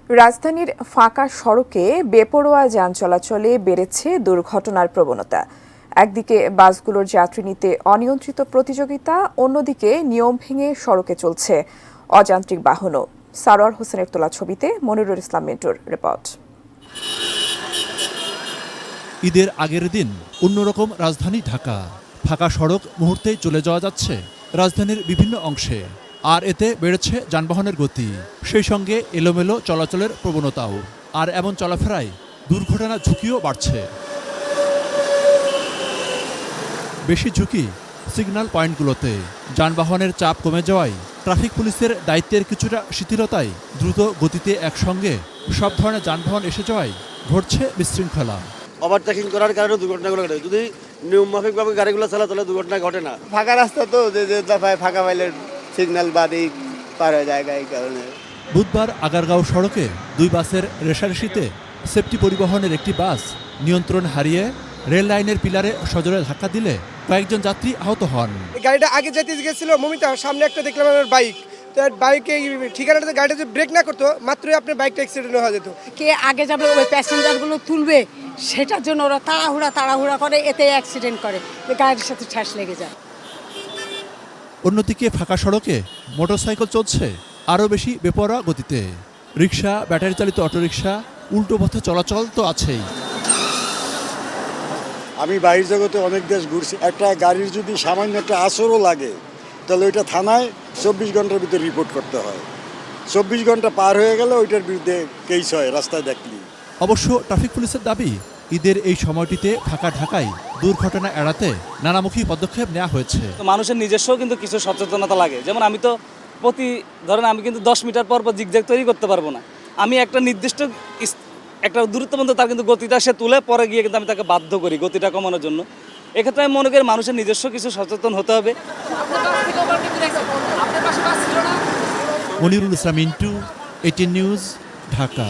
রাজধানীর ফাঁকা সড়কে বেপরোয়া যান চলাচলে বেড়েছে দুর্ঘটনার প্রবণতা। একদিকে বাসগুলোর যাত্রী নিতে অনিয়ন্ত্রিত প্রতিযোগিতা, অন্যদিকে নিয়ম ভেঙে সড়কে চলছে অযান্ত্রিক বাহনও। সারোয়ার হোসেনের তোলা ছবিতে মনিরুল ইসলাম মিন্টুর রিপোর্ট। ঈদের আগের দিন অন্যরকম রাজধানী ঢাকা। ফাঁকা সড়ক মুহূর্তেই চলে যাওয়া যাচ্ছে রাজধানীর বিভিন্ন অংশে, আর এতে বেড়েছে যানবাহনের গতি, সেই সঙ্গে এলোমেলো চলাচলের প্রবণতাও। আর এমন চলাফেরায় দুর্ঘটনার ঝুঁকিও বাড়ছে। বেশি ঝুঁকি সিগন্যাল পয়েন্টগুলোতে। যানবাহনের চাপ কমে যাওয়ায় ট্রাফিক পুলিশের দায়িত্বের কিছুটা শিথিলতায় দ্রুত গতিতে একসঙ্গে সব ধরনের যানবাহন এসে যাওয়ায় ঘটছে বিশৃঙ্খলা। ওভারটেকিং করার কারণে দুর্ঘটনাগুলো ঘটে। যদি নিয়মমাফিকভাবে গাড়িগুলো চালা তাহলে দুর্ঘটনা ঘটে না। ফাঁকা রাস্তা তো ফাঁকা পাইলে সিগন্যাল বাদই পার হয়ে যায় এই কারণে। বুধবার আগারগাঁও সড়কে দুই বাসের রেষারেষিতে সেফটি পরিবহনের একটি বাস নিয়ন্ত্রণ হারিয়ে রেল লাইনের পিলারে সজোরে ধাক্কা দিলে কয়েকজন যাত্রী আহত হন। গাড়িটা আগে যেতে গেছিল মমিতা, সামনে একটা দেখলাম আমার বাইক, তো বাইকে ঠিকানাটাতে গাড়িটা যদি ব্রেক না করতো মাত্রই আপনার বাইকটা অ্যাক্সিডেন্ট হয়ে যেত। কে আগে যাবে ওই প্যাসেঞ্জারগুলো তুলবে, সেটার জন্য ওরা তাড়াহুড়া করে, এতে অ্যাক্সিডেন্ট করে, গাড়ির সাথে ঠাস লেগে যায়। অন্যদিকে ফাঁকা সড়কে মোটরসাইকেল চলছে আরও বেশি বেপরোয়া গতিতে। রিক্সা, ব্যাটারি চালিত অটোরিকশা, উল্টো পথে চলাচল তো আছেই। আমি বাইরের জগতে অনেক দেশ ঘুরছি। একটা গাড়ির যদি সামান্য একটা আঁচড়ও লাগে তাহলে ওইটা থানায় 24 ঘন্টার ভিতরে রিপোর্ট করতে হয়। 24 ঘন্টা পার হয়ে গেলে ওইটার বিরুদ্ধে কেস হয় রাস্তায় দেখলি। অবশ্য ট্রাফিক পুলিশের দাবি, ঈদের এই সময়টিতে ফাঁকা ঢাকায় দুর্ঘটনা এড়াতে নানামুখী পদক্ষেপ নেওয়া হয়েছে। মানুষের নিজস্ব কিন্তু কিছু সচেতনতা লাগে। যেমন আমি তো আমি কিন্তু 10 মিটার পর জিগজ্যাগ তৈরি করতে পারবো না। আমি একটা নির্দিষ্ট একটা দূরত্ব মধ্যে তার কিন্তু গতিটা সে তুলে পরে গিয়ে কিন্তু আমি তাকে বাধ্য করি গতিটা কমানোর জন্য। এক্ষেত্রে আমি মনে করি মানুষের নিজস্ব কিছু সচেতন হতে হবে। মনিরুল ইসলাম মিন্টু, 18 নিউজ, ঢাকা।